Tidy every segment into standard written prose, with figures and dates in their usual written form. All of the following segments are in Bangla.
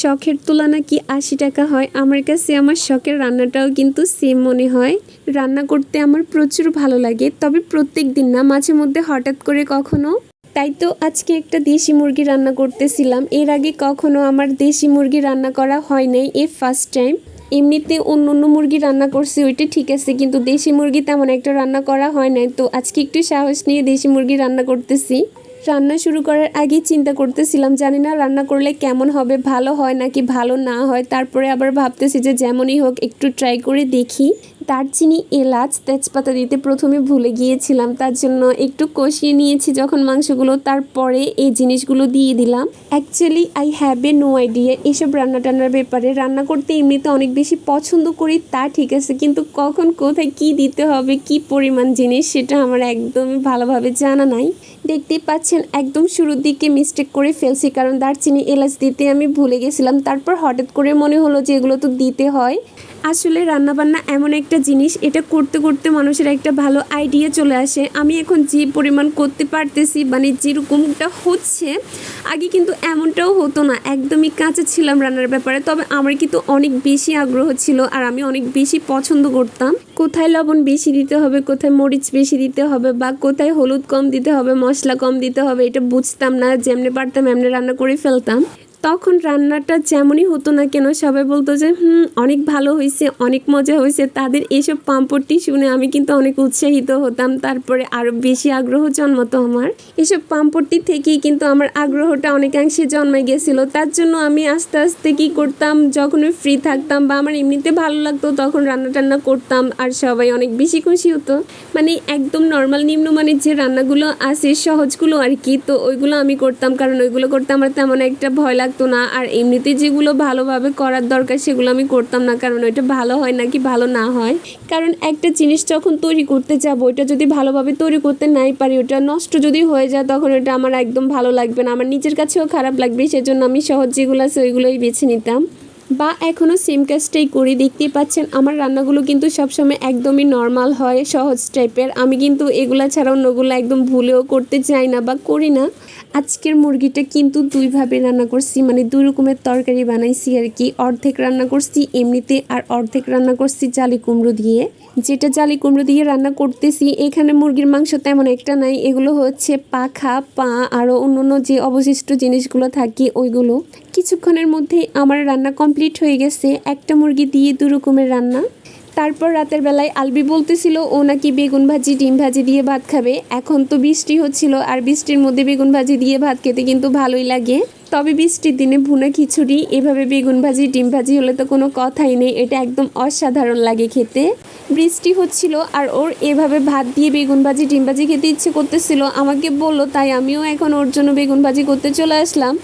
শখের তুলনা কি ৮০ টাকা হয়? আমার কাছে আমার শখের রান্নাটাও কিন্তু সেম মনে হয়। রান্না করতে আমার প্রচুর ভালো লাগে, তবে প্রত্যেক দিন না, মাঝে মধ্যে হঠাৎ করে কখনো। তাই তো আজকে একটা দেশি মুরগি রান্না করতেছিলাম। এর আগে কখনো আমার দেশি মুরগি রান্না করা হয় নাই, এই ফার্স্ট টাইম। এমনিতে অন্য অন্য মুরগি রান্না করছি, ওইটা ঠিক আছে, কিন্তু দেশি মুরগি তেমন একটা রান্না করা হয় নাই। তো আজকে একটু সাহস নিয়ে দেশি মুরগি রান্না করতেছি। রান্না শুরু করার আগেই চিন্তা করতেছিলাম, জানি না রান্না করলে কেমন হবে, ভালো হয় নাকি ভালো না হয়। তারপরে আবার ভাবতেছি যে যেমনই হোক একটু ট্রাই করে দেখি। দারচিনি, এলাচ, তেজপাতা দিতে প্রথমে ভুলে গিয়েছিলাম, তার জন্য একটু কষিয়ে নিয়েছি যখন মাংসগুলো, তারপরে এই জিনিসগুলো দিয়ে দিলাম। Actually I have a no idea এসব রান্না টান্নার ব্যাপারে। রান্না করতে এমনিতে অনেক বেশি পছন্দ করি, তা ঠিক আছে, কিন্তু কখন কোথায় কি দিতে হবে, কি পরিমাণ জিনিস, সেটা আমার একদমই ভালোভাবে জানা নাই। দেখতেই পাচ্ছেন একদম শুরুর দিকে মিস্টেক করে ফেলছি, কারণ দারচিনি এলাচ দিতে আমি ভুলে গেছিলাম। তারপর হঠাৎ করে মনে হলো যে এগুলো তো দিতে হয়। আসলে রান্নাবান্না এমন একটা জিনিস, এটা করতে করতে মানুষের একটা ভালো আইডিয়া চলে আসে। আমি এখন যে পরিমাণ করতে পারতেছি, মানে যেরকমটা হচ্ছে, আগে কিন্তু এমনটাও হতো না, একদমই কাঁচা ছিলাম রান্নার ব্যাপারে। তবে আমার কিন্তু অনেক বেশি আগ্রহ ছিল, আর আমি অনেক বেশি পছন্দ করতাম। কোথায় লবণ বেশি দিতে হবে, কোথায় মরিচ বেশি দিতে হবে, বা কোথায় হলুদ কম দিতে হবে, মশলা কম দিতে হবে, এটা বুঝতাম না। যেমনি পারতাম এমনি রান্না করে ফেলতাম। তখন রান্নাটা যেমনই হতো না কেন, সবাই বলতো যে অনেক ভালো হয়েছে, অনেক মজা হয়েছে। তাদের এসব পাম্পটি শুনে আমি কিন্তু অনেক উৎসাহিত হতাম, তারপরে আরও বেশি আগ্রহ জন্মতো আমার। এসব পাম্পটি থেকেই কিন্তু আমার আগ্রহটা অনেকাংশে জন্মে গেছিলো। তার জন্য আমি আস্তে আস্তে কী করতাম, যখনই ফ্রি থাকতাম বা আমার এমনিতে ভালো লাগতো, তখন রান্না টান্না করতাম, আর সবাই অনেক বেশি খুশি হতো। মানে একদম নর্মাল নিম্নমানের যে রান্নাগুলো আছে, সহজগুলো আর কি, তো ওইগুলো আমি করতাম, কারণ ওইগুলো করতে আমার তেমন একটা ভয় লাগতো না। আর এমনিতে যেগুলো ভালোভাবে করার দরকার সেগুলো আমি করতাম না, কারণ ওইটা ভালো হয় নাকি ভালো না হয়। কারণ একটা জিনিস যখন তৈরি করতে যাবো, ওইটা যদি ভালোভাবে তৈরি করতে নাই পারি, ওটা নষ্ট যদি হয়ে যায়, তখন ওটা আমার একদম ভালো লাগবে না, আমার নিজের কাছেও খারাপ লাগবে। সেজন্য আমি সহজ যেগুলো আছে ওইগুলোই বেছে নিতাম, বা এখনও সেম কাজটাই করি। দেখতেই পাচ্ছেন আমার রান্নাগুলো কিন্তু সবসময় একদমই নর্মাল হয়, সহজ টাইপের। আমি কিন্তু এগুলা ছাড়া অন্যগুলো একদম ভুলেও করতে চাই না বা করি না। আজকের মুরগিটা কিন্তু দুইভাবে রান্না করছি, মানে দুই রকমের তরকারি বানাইছি আর কি। অর্ধেক রান্না করছি এমনিতে, আর অর্ধেক রান্না করছি জালি কুমড়ো দিয়ে। যেটা জালি কুমড়ো দিয়ে রান্না করতেছি, এখানে মুরগির মাংস তেমন একটা নাই, এগুলো হচ্ছে পাখা, পা, আরও অন্য যে অবশিষ্ট জিনিসগুলো থাকে ওইগুলো। কিছুক্ষণের মধ্যেই আমার রান্না কমপ্লিট হয়ে গেছে, একটা মুরগি দিয়ে দু রকমের রান্না। তারপর রাতের বেলায় আলবি বলতেছিল ও নাকি বেগুন ভাজি, ডিম ভাজি দিয়ে ভাত খাবে। এখন তো বৃষ্টি হচ্ছিল, আর বৃষ্টির মধ্যে বেগুন ভাজি দিয়ে ভাত খেতে কিন্তু ভালোই লাগে। তবে বৃষ্টির দিনে ভুনা খিচুড়ি, এভাবে বেগুন ভাজি, ডিম ভাজি হলে তো কোনো কথাই নেই, এটা একদম অসাধারণ লাগে খেতে। বৃষ্টি হচ্ছিল আর ওর এভাবে ভাত দিয়ে বেগুন ভাজি, ডিম ভাজি খেতে ইচ্ছে করতেছিল, আমাকে বলল, তাই আমিও এখন ওর জন্য বেগুন ভাজি করতে চলে আসলাম।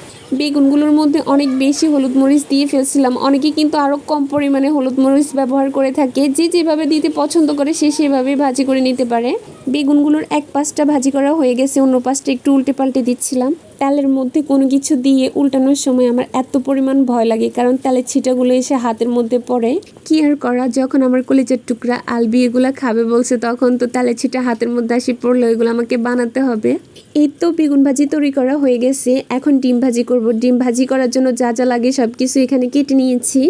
বেগুনগুলোর মধ্যে অনেক বেশি হলুদ মরিচ দিয়ে ফেলছিলাম। অনেকে কিন্তু আরও কম পরিমাণে হলুদ মরিচ ব্যবহার করে থাকে, যে যেভাবে দিতে পছন্দ করে সে সেভাবে ভাজি করে নিতে পারে। বেগুনগুলোর এক পাশটা ভাজি করা হয়ে গেছে, অন্য পাশটা একটু উল্টে পাল্টে দিচ্ছিলাম। তেলের মধ্যে কোনো কিছু দিয়ে উল্টানোর সময় আমার এত পরিমাণ ভয় লাগে, কারণ তেলের ছিটাগুলো এসে হাতের মধ্যে পড়ে। কি আর করা, যখন আমার কলিজার টুকরা আলবি এগুলা খাবে বলছে, তখন তো তেলের ছিটা হাতের মধ্যে আসি পড়লে ওইগুলো আমাকে বানাতে হবে। এই তো বেগুন ভাজি তৈরি করা হয়ে গেছে, এখন ডিম ভাজি করব। ডিম ভাজি করার জন্য যা যা লাগে সব কিছু এখানে কেটে নিয়েছি।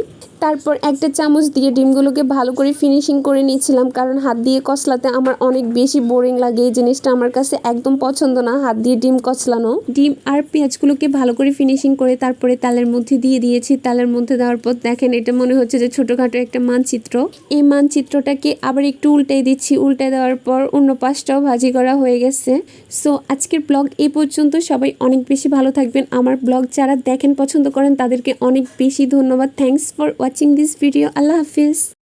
তারপর একটা চামচ দিয়ে ডিমগুলোকে ভালো করে ফিনিশিং করে নিয়েছিলাম, কারণ হাত দিয়ে কচলাতে আমার অনেক বেশি বোরিং লাগে। এই জিনিসটা আমার কাছে একদম পছন্দ না, হাত দিয়ে ডিম কচলানো। ডিম আর পেঁয়াজগুলোকে ভালো করে ফিনিশিং করে তারপরে তেলের মধ্যে দিয়ে দিয়েছি। তেলের মধ্যে দেওয়ার পর দেখেন এটা মনে হচ্ছে যে ছোটোখাটো একটা মানচিত্র। এই মানচিত্রটাকে আবার একটু উল্টাই দিচ্ছি, উল্টে দেওয়ার পর অন্য পাশটাও ভাজি করা হয়ে গেছে। সো আজকের ব্লগ এই পর্যন্ত। সবাই অনেক বেশি ভালো থাকবেন। আমার ব্লগ যারা দেখেন, পছন্দ করেন, তাদেরকে অনেক বেশি ধন্যবাদ। Thanks for watching this video. Allah Hafiz.